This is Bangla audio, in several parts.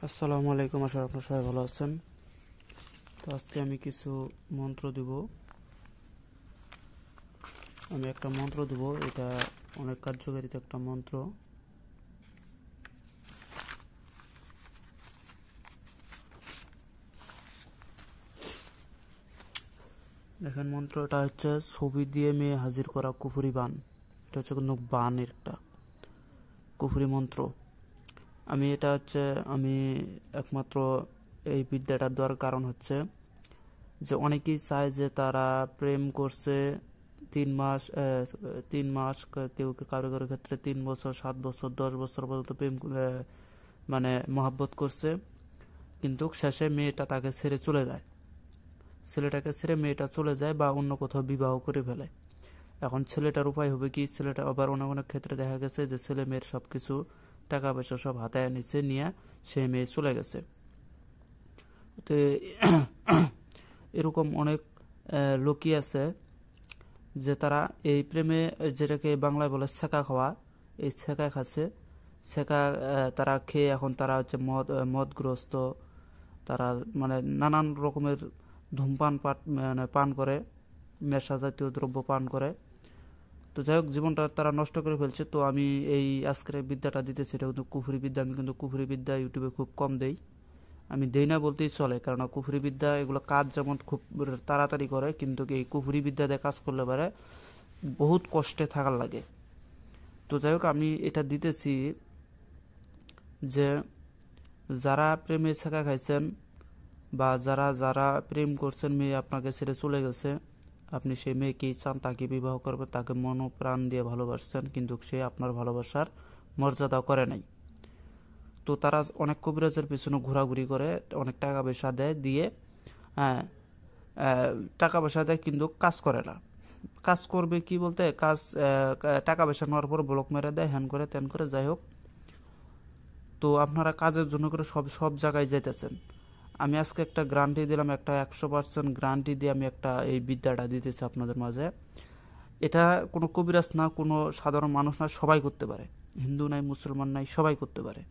আসসালামু আলাইকুম, আশা করি আপনারা সবাই ভালো আছেন। তো আজকে আমি কিছু মন্ত্র দিব। আমি একটা মন্ত্র দেব, এটা অনেক কার্যকারিতা একটা মন্ত্র। দেখেন, মন্ত্রটা হচ্ছে ছবি দিয়ে মেয়ে হাজির করা কুফরি বান। এটা হচ্ছে কিন্তু বানের একটা কুফরি মন্ত্র। আমি একমাত্র এই বিদ্যাটা দেওয়ার কারণ হচ্ছে যে অনেকেই চায় যে তারা প্রেম করছে 3 মাস, 3 মাস, কেউ কারো কারো ক্ষেত্রে 3 বছর, 7 বছর, 10 বছর পর্যন্ত প্রেম, মানে মহাব্বত করছে, কিন্তু শেষে মেয়েটা তাকে ছেড়ে চলে যায়। ছেলেটাকে ছেড়ে মেয়েটা চলে যায় বা অন্য কোথাও বিবাহ করে ফেলে। এখন ছেলেটার উপায় হবে কি? ছেলেটা আবার অনেক অনেক ক্ষেত্রে দেখা গেছে যে ছেলে মেয়ের সবকিছু টাকা পয়সা সব হাতে নিচে নিয়ে সে মেয়ে চলে গেছে। তো এরকম অনেক লোকই আছে যে তারা এই প্রেমে, যেটাকে বাংলায় বলে ছেঁকা খাওয়া, এই ছেঁকা খাচ্ছে। ছেঁকা তারা খেয়ে এখন তারা হচ্ছে মদগ্রস্ত। তারা মানে নানান রকমের ধূমপান মানে পান করে, নেশা জাতীয় দ্রব্য পান করে। তো যাই হোক, জীবনটা তারা নষ্ট করে ফেলছে। তো আমি এই আজকের বিদ্যাটা দিতেছি, এটা কিন্তু কুফরি বিদ্যা। আমি কিন্তু কুফরি বিদ্যা ইউটিউবে খুব কম দেই, আমি দেই না বলতেই চলে, কারণ কুফরি বিদ্যা এগুলো কাজ যেমন খুব তাড়াতাড়ি করে, কিন্তু এই কুফরি বিদ্যা দিয়ে কাজ করলে পারে বহুত কষ্টে থাকার লাগে। তো যাই হোক, আমি এটা দিতেছি যে যারা প্রেমে ছেঁকা খাইছেন বা যারা যারা প্রেম করছেন, মেয়ে আপনাকে ছেড়ে চলে গেছে, আপনি সেই মেয়েকেই চান, তাকে বিবাহ করবে, তাকে মন প্রাণ দিয়ে ভালোবাসছেন, কিন্তু সে আপনার ভালোবাসার মর্যাদা করে নাই। তো তারা অনেক কবিরাজের পিছনে ঘোরাঘুরি করে, অনেক টাকা পয়সা দেয়, দিয়ে হ্যাঁ, টাকা পয়সা দেয় কিন্তু কাজ করে না। কাজ করবে কি বলতে, টাকা পয়সা নেওয়ার পর ব্লক মেরে দেয়, হ্যান করে ত্যান করে। যাই হোক, তো আপনারা কাজের জন্য করে সব সব জায়গায় যেতেছেন। আমি আজকে একটা গ্যারান্টি দিলাম, একটা 100% গ্যারান্টি দিয়ে আমি একটা এই বিদ্যাটা দিতেছি আপনাদের মাঝে। এটা কোনো কবিরাজ না, কোনো সাধারণ মানুষ না, সবাই করতে পারে। হিন্দু নাই, মুসলমান নাই, সবাই করতে পারে।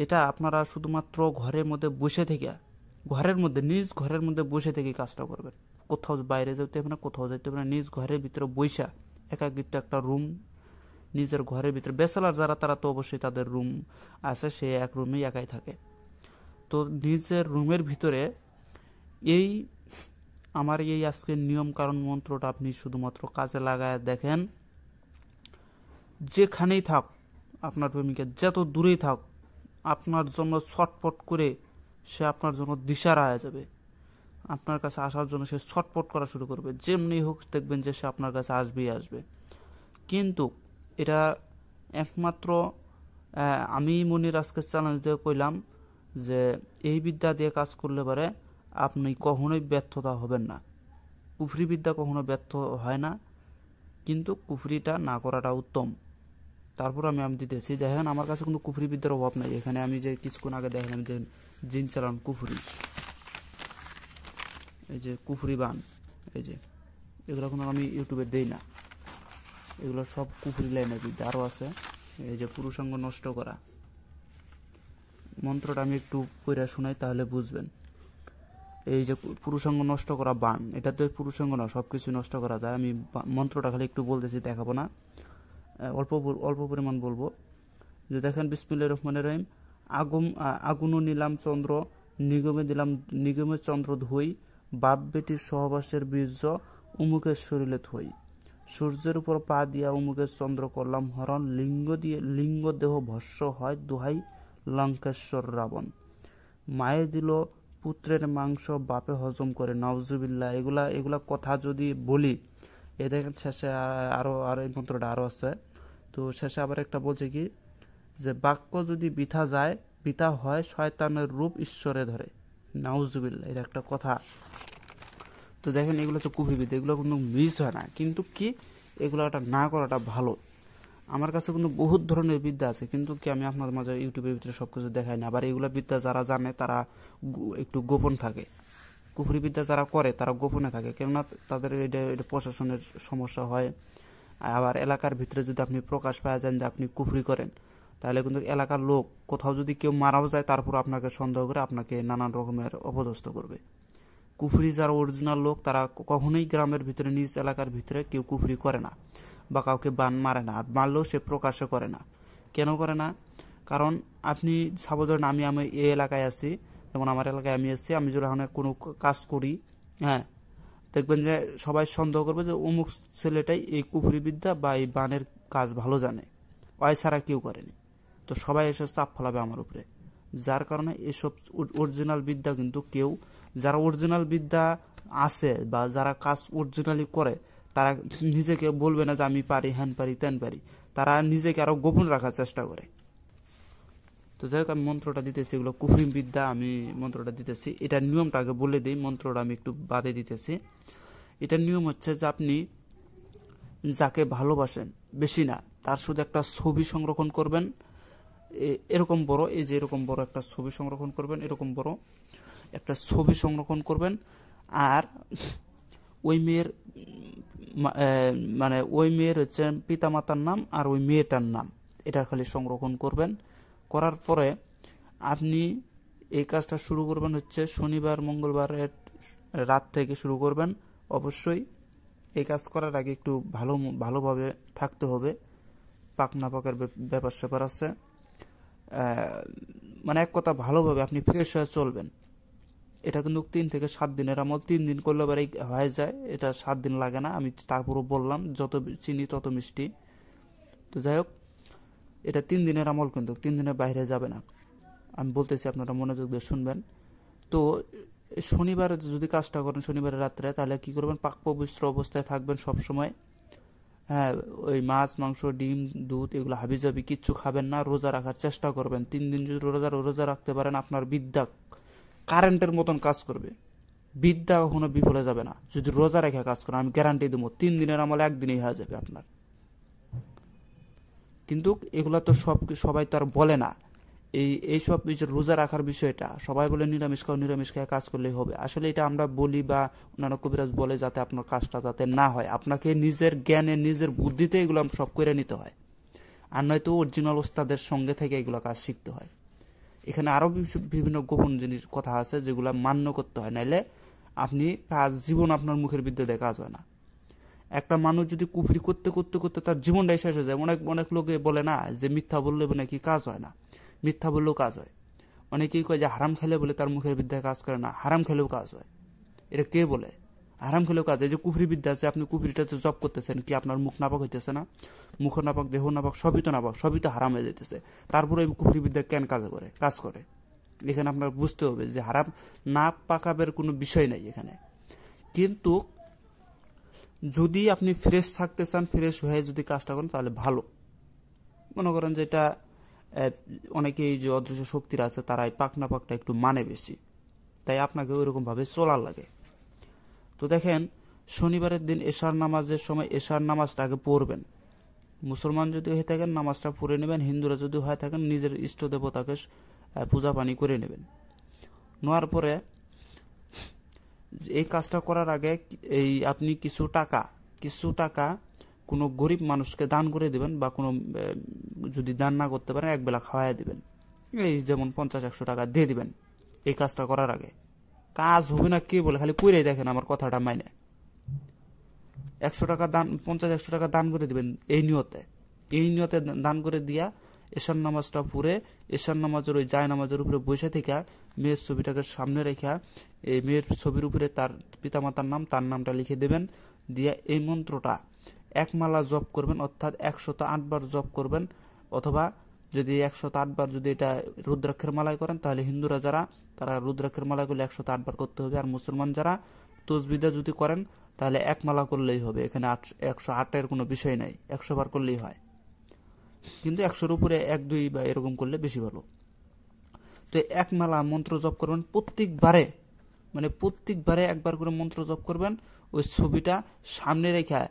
এটা আপনারা শুধুমাত্র ঘরের মধ্যে বসে থেকে, ঘরের মধ্যে, নিজ ঘরের মধ্যে বসে থেকে কাজটা করবেন। কোথাও বাইরে যেতে হবে না, কোথাও যেতে হবে না। নিজ ঘরের ভিতরে বৈশা, একাকিত্ব একটা রুম, নিজের ঘরের ভিতরে। ব্যাচেলার যারা, তারা তো অবশ্যই তাদের রুম আছে, সে এক রুমেই একাই থাকে। তো নিজের রুমের ভিতরে এই আমার এই আজকের নিয়ম কারণ মন্ত্রটা আপনি শুধুমাত্র কাজে লাগায় দেখেন। যেখানেই থাক আপনার প্রেমিকা, যত দূরেই থাক, আপনার জন্য ছটপট করে সে আপনার জন্য দিশারা হয়ে যাবে। আপনার কাছে আসার জন্য সে ছটপট করা শুরু করবে। যেমনি হোক দেখবেন যে সে আপনার কাছে আসবেই আসবে। কিন্তু এটা একমাত্র আমি মনির আজকে চ্যালেঞ্জ দিয়ে কইলাম যে এই বিদ্যা দিয়ে কাজ করলে পারে আপনি কখনোই ব্যর্থতা হবেন না। কুফরি বিদ্যা কখনো ব্যর্থ হয় না, কিন্তু কুফরিটা না করাটা উত্তম। তারপর আমি দিতেছি, দেখেন আমার কাছে কিন্তু কুফরি বিদ্যার অভাব নাই। এখানে আমি যে কিছুক্ষণ আগে দেখলাম যে জিন চালান কুফরি, এই যে কুফরি বান, এই যে এগুলো কিন্তু আমি ইউটিউবে দেই না, এগুলো সব কুফরি লাইনের বিদ্যা। আরও আছে এই যে পুরুষাঙ্গ নষ্ট করা মন্ত্রটা, আমি একটু পড়ে শোনাই তাহলে বুঝবেন। এই যে পুরুষাঙ্গ নষ্ট করা বান, এটা তো পুরুষাঙ্গ না, সব কিছু নষ্ট করা যায়। আমি মন্ত্রটা খালি একটু বলতেছি, দেখাবো না, অল্প অল্প পরিমাণ বলবো। যে দেখেন, বিসমিল্লাহির রহমানির রহিম। আগুনও নিলাম চন্দ্র, নিগমে চন্দ্র ধুই, বাপ বেটির সহবাসের বীর্য উমুকের শরীরে থই। সূর্যের উপর পা দিয়া উমুকের চন্দ্র করলাম হরণ, লিঙ্গ দেহ ভস্য হয় দোহাই লঙ্কেশ্বর রাবণ। মায়ে দিল পুত্রের মাংস বাপে হজম করে, নাউজুবিল্লাহ। এগুলা এগুলা কথা যদি বলি, এ দেখেন শেষে আরো এই মন্ত্রটা আরো আছে। তো শেষে আবার একটা বলছে কি, যে বাক্য যদি বৃথা যায়, বৃথা হয় শয়তানের রূপ ঈশ্বরে ধরে, নাউজুবিল্লাহ। এর একটা কথা। তো দেখেন, এগুলো হচ্ছে কুফরি বিদ্যা, এগুলো কোনো মিস হয় না, কিন্তু কি এগুলো একটা না করাটা ভালো। আমার কাছে কিন্তু বহুত ধরনের বিদ্যা আছে, কিন্তু কি আমি আপনাদের মাঝে ইউটিউবের ভিতরে সবকিছু দেখাই না। আবার এগুলো বিদ্যা যারা জানে তারা একটু গোপন থাকে। কুফরি বিদ্যা যারা করে তারা গোপনে থাকে, কেননা তাদের এটা প্রশাসনের সমস্যা হয়। আবার এলাকার ভিতরে যদি আপনি প্রকাশ পাওয়া যান যে আপনি কুফরি করেন, তাহলে কিন্তু এলাকার লোক কোথাও যদি কেউ মারাও যায় তারপর আপনাকে সন্দেহ করে আপনাকে নানান রকমের অপদস্থ করবে। কুফরি যারা অরিজিনাল লোক তারা কখনোই গ্রামের ভিতরে নিজ এলাকার ভিতরে কেউ কুফরি করে না বা কাউকে বান মারে না, আর মারলেও সে প্রকাশ্যে করে না। কেন করে না? কারণ আপনি সাপোজ ধরেন আমি এই এলাকায় আছি, যেমন আমার এলাকায় আমি এসেছি, আমি যদি এখন কোনো কাজ করি, হ্যাঁ, দেখবেন যে সবাই সন্দেহ করবে যে অমুক ছেলেটাই এই কুফরি বিদ্যা বা এই বানের কাজ ভালো জানে, ওই ছাড়া কেউ করেনি, তো সবাই এসে চাপ ফেলাবে আমার উপরে। যার কারণে এসব অরিজিনাল বিদ্যা কিন্তু কেউ, যারা অরিজিনাল বিদ্যা আছে বা যারা কাজ অরিজিনালি করে, তারা নিজেকে বলবে না যে আমি পারি, হ্যান পারি, ত্যান পারি, তারা নিজেকে আরো গোপন রাখার চেষ্টা করে। তো যাই হোক, আমি মন্ত্রটা দিতেছি, এগুলো কুফরি বিদ্যা, আমি মন্ত্রটা দিতেছি। এটার নিয়মটা আগে বলে দিই, মন্ত্রটা আমি একটু বাদে দিতেছি। এটার নিয়ম হচ্ছে যে আপনি যাকে ভালোবাসেন, বেশি না, তার শুধু একটা ছবি সংরক্ষণ করবেন, এরকম বড়, এই যে এরকম বড় একটা ছবি সংরক্ষণ করবেন, এরকম বড় একটা ছবি সংরক্ষণ করবেন। আর ওই মেয়ের মানে ওই মেয়ের হচ্ছে পিতামাতার নাম আর ওই মেয়েটার নাম, এটা খালি সংরক্ষণ করবেন। করার পরে আপনি এই কাজটা শুরু করবেন হচ্ছে শনিবার মঙ্গলবারের রাত থেকে শুরু করবেন। অবশ্যই এই কাজ করার আগে একটু ভালোভাবে থাকতে হবে, পাক না পাকের ব্যাপার স্যাপার আছে, মানে এক কথা ভালোভাবে আপনি ফ্রেশ হয়ে চলবেন। এটা কিন্তু 3 থেকে 7 দিনের আমল, 3 দিন করলে এবারে হয়ে যায়, এটা 7 দিন লাগে না। আমি তারপরও বললাম যত চিনি তত মিষ্টি। তো যাই হোক, এটা 3 দিনের আমল, কিন্তু 3 দিনের বাইরে যাবে না, আমি বলতেছি, আপনারা মনোযোগ দিয়ে শুনবেন। তো শনিবারে যদি কাজটা করেন শনিবারের রাত্রে, তাহলে কি করবেন, পাক পবিত্র অবস্থায় থাকবেন সব সময়। হ্যাঁ, ওই মাছ মাংস ডিম দুধ এগুলো হাবিজাবি কিচ্ছু খাবেন না, রোজা রাখার চেষ্টা করবেন। 3 দিন যদি রোজা রাখতে পারেন, আপনার বিদ্যা কারেন্টের মতন কাজ করবে, বিদ্যা কখনো বিফলে যাবে না। যদি রোজা রেখে কাজ করেন, আমি গ্যারান্টি দেবো 3 দিনের আমল 1 দিনেই হয়ে যাবে আপনার। কিন্তু এগুলা তো সবাই তো আর বলে না, এইসব রোজা রাখার বিষয়টা সবাই বলে নিরামিষ খেয়ে কাজ করলেই হবে। আসলে এটা আমরা বলি বা অন্যান্য কবিরাজ বলে যাতে আপনার কাজটা যাতে না হয়, আপনাকে নিজের জ্ঞানে নিজের বুদ্ধিতে এগুলো সব করে নিতে হয়, আর নয়তো অরিজিনাল ওস্তাদের সঙ্গে থেকে এগুলো কাজ শিখতে হয়। এখানে আরো বিভিন্ন গোপন জিনিস কথা আছে যেগুলো মান্য করতে হয়, নাইলে আপনি জীবন আপনার মুখের বিদ্যুতে কাজ হয় না। একটা মানুষ যদি কুফরি করতে করতে করতে তার জীবনটাই শেষ হয়ে যায়। অনেক অনেক লোকে বলে না যে মিথ্যা বললে নাকি কাজ হয় না, মিথ্যা বললেও কাজ হয়। অনেকেই কয় যে হারাম খেলে বলে তার মুখের বিদ্যায় কাজ করে না, হারাম খেলেও কাজ হয়। এটা কে বলে? হারাম খেলেও কাজ হয়। যে কুফরি বিদ্যা আছে, আপনি কুফরিটাতে জব করতেছেন, কি আপনার মুখ নাপাক হইতেছে না? মুখ নাপাক, দেহ নাপাক, সবই তো নাপাক, সবই তো হারাম হয়ে যেতেছে। তারপরে এই কুফরি বিদ্যা কেন কাজ করে? এখানে আপনার বুঝতে হবে যে হারাম না পাকাবের কোনো বিষয় নাই এখানে। কিন্তু যদি আপনি ফ্রেশ থাকতে চান, ফ্রেশ হয়ে যদি কাজটা করেন, তাহলে ভালো। মনে করেন যেটা অনেকেই যে অদৃশ্য শক্তিরা আছে, তারা এই পাক না পাকটা একটু মানে বেশি, তাই আপনাকে ওইরকম ভাবে চলার লাগে। তো দেখেন, শনিবারের দিন এশার নামাজের সময় এশার নামাজটা আগে পড়বেন। মুসলমান যদি হয়ে থাকেন নামাজটা পড়ে নেবেন, হিন্দুরা যদি হয়ে থাকেন নিজের ইষ্ট দেবতাকে পূজা পানি করে নেবেন। নেওয়ার পরে এই কাজটা করার আগে আপনি কিছু টাকা কোনো গরিব মানুষকে দান করে দিবেন, বা কোনো যদি দান না করতে পারেন একবেলা খাওয়াই দিবেন। এই যেমন 50-100 টাকা দিয়ে দিবেন এই কাজটা করার আগে। কাজ হবে না কে বলে, খালি কইরাই দেখেন আমার কথাটা মাইনে। 100 টাকা দান, 50-100 টাকা দান করে দিবেন এই নিয়তে দান করে দিয়া এশার নামাজটা পড়ে, এশার নামাজের ওই জায় নামাজের উপরে বসে থেকে মেয়ের ছবিটাকে সামনে রেখা এই মেয়ের ছবির উপরে তার পিতামাতার নাম, তার নামটা লিখে দেবেন। দিয়ে এই মন্ত্রটা 1 মালা জপ করবেন, অর্থাৎ 108 বার জপ করবেন। অথবা যদি 108 বার যদি এটা রুদ্রাক্ষের মালায় করেন, তাহলে হিন্দুরা যারা তারা রুদ্রাক্ষের মালা করলে 108 বার করতে হবে। আর মুসলমান যারা তসবিদা যদি করেন, তাহলে 1 মালা করলেই হবে। এখানে 108-এর কোনো বিষয় নাই, 100 বার করলেই হয়। কিন্তু 100-র উপরে 1-2 বা এরকম করলে বেশি ভালো। তো 1 মালা মন্ত্র জপ করবেন প্রত্যেকবারে একবার করে মন্ত্র জপ করবেন। ওই ছবিটা সামনে রেখে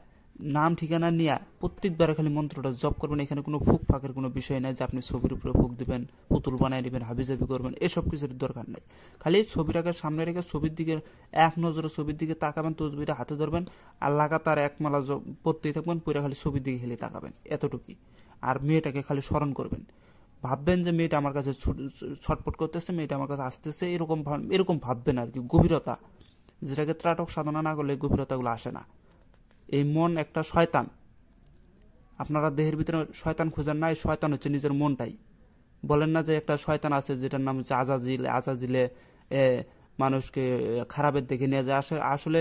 নাম ঠিকানা নিয়ে প্রত্যেকবারে খালি মন্ত্রটা জপ করবেন। এখানে কোনো ফুক ফাঁকের কোনো বিষয় নাই যে আপনি ছবির উপরে ফুক দিবেন, পুতুল বানাই দিবেন, হাবিজাবি করবেন, এসব কিছুর দরকার নেই। খালি ছবিটাকে সামনে রেখে ছবির দিকে এক নজরে ছবির দিকে তাকাবেন, তসবিটা হাতে ধরবেন, আর লাগাতার 1 মালা পড়তেই থাকবেন, পুরো খালি ছবির দিকে খালি তাকাবেন, এতটুকুই। আর মেয়েটাকে খালি স্মরণ করবেন। ভাববেন যে মেয়েটা আমার কাছে ছটপট করতেছে, মেয়েটা আমার কাছে আসতেছে, এরকম ভাববেন আর কি। গভীরতা, যেটাকে ত্রাটক সাধনা না করলে গভীরতাগুলো আসে না। এই মন একটা শয়তান। আপনারা দেহের ভিতরে শয়তান খুঁজেন না, এই শয়তান হচ্ছে নিজের মনটাই। বলেন না যে একটা শয়তান আছে যেটার নাম হচ্ছে আজাজিল, আজাজিলে মানুষকে খারাপের দিকে নিয়ে যায়। আসলে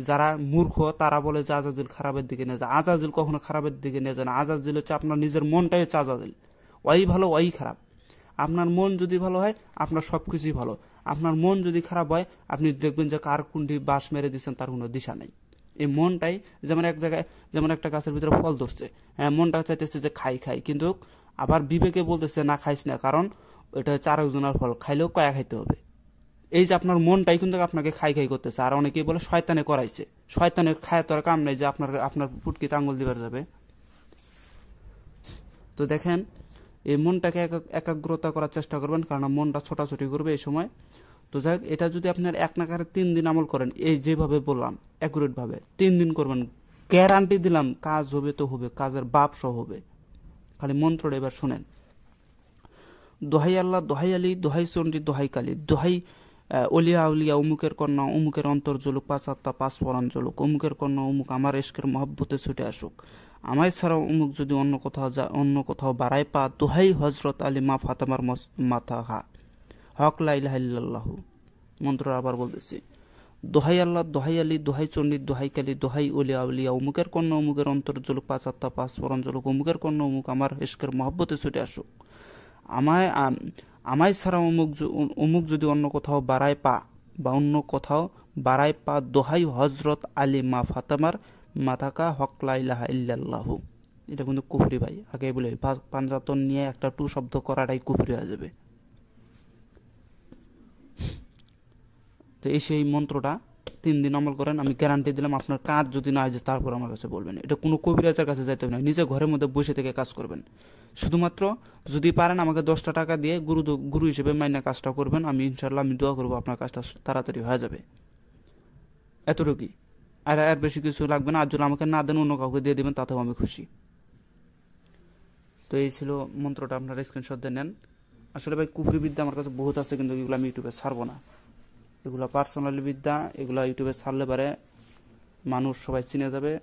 যারা মূর্খ তারা বলে যে আজাজিল খারাপের দিকে নিয়ে যায়। আজাজিল কখনো খারাপের দিকে নিয়ে যায় না। আজাজিল হচ্ছে আপনার নিজের মনটাই হচ্ছে আজাজিল। ওই ভালো ওই খারাপ। আপনার মন যদি ভালো হয় আপনার সবকিছুই ভালো। আপনার মন যদি খারাপ হয় আপনি দেখবেন যে কার কুণ্ডি বাঁশ মেরে দিচ্ছেন তার কোনো দিশা নেই। এই মনটাই যেমন এক জায়গায়, যেমন একটা গাছের ভিতরে ফল ধরছে, হ্যাঁ মনটা চাইতেছে যে খাই খাই, কিন্তু আবার বিবেকে বলতেছে না খাইস না, কারণ এটা হচ্ছে আরেকজনের ফল, খাইলেও কয়া খাইতে হবে। এই যে আপনার মনটাই কিন্তু আপনাকে খাই খাই করতেছে। আর অনেকেই বলে শয়তানে করাইছে। শয়তানের খায় তোর কাম নেই যে আপনার পুটকিতে আঙুল দিবার যাবে। তো দেখেন, এই মনটাকে একাগ্রতা করার চেষ্টা করবেন, কারণ মনটা ছোটাছুটি করবে এই সময়। তো যাই হোক, এটা যদি আপনার এক নাগারে 3 দিন আমল করেন, এই যেভাবে বললাম অ্যাকুরেট ভাবে 3 দিন করবেন, গ্যারান্টি দিলাম কাজ হবে তো হবে, কাজের বাপ সহ হবে। খালি মন্ত্রটা এবার শোনেন। দোহাই আল্লাহ, দোহাই আলী, দোহাই চণ্ডী, দোহাই কালী, দোহাই অলিয়া উলিয়া, অমুকের কন্যা অমুকের অন্তর জ্বলুক, 5 আত্মা 5 পরাণ জ্বলুক, অমুকের কন্যা অমুক আমার এশকের মহব্বতে ছুটে আসুক, আমায় ছাড়াও অমুক যদি অন্য কোথাও বাড়ায় পা, দোহাই হজরত আলী মা ফাতেমার মাথা হা, হক লা ইলাহা ইল্লাল্লাহু। মন্ত্র আবার বলতেছি। দোহাই আল্লাহ, দোহাই আলী, দোহাই চণ্ডী, দোহাই কালী, দোহাই অলিয়া উলিয়া, অমুকের কন্যা অমুকের অন্তর জ্বলুক, 5 আত্মা 5 পরাণ জ্বলুক, অমুকের কন্যা অমুক আমার এশকের মহব্বতে ছুটে আসুক, আমায় ছাড়া অমুক যদি অন্য কোথাও বাড়ায় পা, বা অন্য কোথাও বাড়ায় পা, দোহাই হজরত আলী মা ফাতেমার মাথাকা, হক লা ইলাহা ইল্লাল্লাহু। এটা কিন্তু কুফরি ভাই, আগে বলে পাঞ্জাতন নিয়ে একটা টু শব্দ করাটাই কুফরি হয়ে যাবে। তো এই সেই মন্ত্রটা 3 দিন আমল করেন, আমি গ্যারান্টি দিলাম আপনার কাজ যদি না হয় যে তারপর আমার কাছে বলবেন। এটা কোনো কবিরাজের কাছে যাইতে হবে না, নিজে ঘরের মধ্যে বসে থেকে কাজ করবেন। শুধুমাত্র যদি পারেন আমাকে 10টা টাকা দিয়ে গুরু হিসেবে মাইনে কাজটা করবেন। আমি ইনশাল্লাহ আমি দোয়া করবো আপনার কাজটা তাড়াতাড়ি হয়ে যাবে। এতটুকুই, আর এর বেশি কিছু লাগবে না। আর যদি আমাকে না দেন অন্য কাউকে দিয়ে দেবেন, তাতেও আমি খুশি। তো এই ছিল মন্ত্রটা, আপনারা স্ক্রিনশট দিয়ে নেন। আসলে ভাই কুফরি বিদ্যা আমার কাছে বহুত আছে, কিন্তু এগুলো আমি ইউটিউবে ছাড়বো না। এগুলো পার্সোনালি বিদ্যা, এগুলো ইউটিউবে ছাড়লে পারে মানুষ সবাই চিনে যাবে।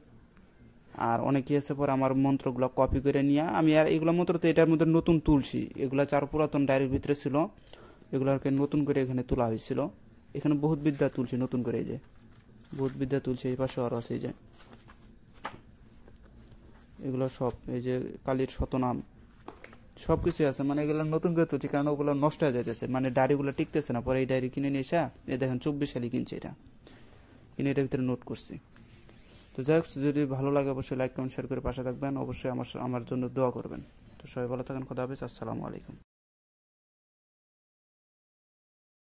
আর অনেকে এসে পরে আমার মন্ত্রগুলো কপি করে নিয়ে, আমি আর এগুলো মন্ত্র তো এটার মধ্যে নতুন তুলছি। এগুলো 4 পুরাতন ডায়েরির ভিতরে ছিল, এগুলোকে নতুন করে এখানে তোলা হয়েছিল। এখানে বহুত বিদ্যা তুলছি নতুন করে, এই যে বহুত বিদ্যা তুলছি। এই পাশে আরও আছে, এই যে এগুলো সব, এই যে কালীর শতনাম সব কিছু আছে। মানে এগুলো নতুন করে তুলছি, কারণ ওগুলো নষ্ট হয়ে যাইতেছে, মানে ডায়েরিগুলো টিকতেছে না। পরে এই ডায়েরি কিনে নিয়ে এসে, এই দেখেন 24 সালে কিনছে এটা, কিনে এটার ভিতরে নোট করছি। তো যাই হোক, যদি ভালো লাগে অবশ্যই লাইক কমেন্ট শেয়ার করে পাশে থাকবেন। অবশ্যই আমার জন্য দোয়া করবেন। তো সবাই ভালো থাকেন, খোদা হাফেজ, আসসালামু আলাইকুম।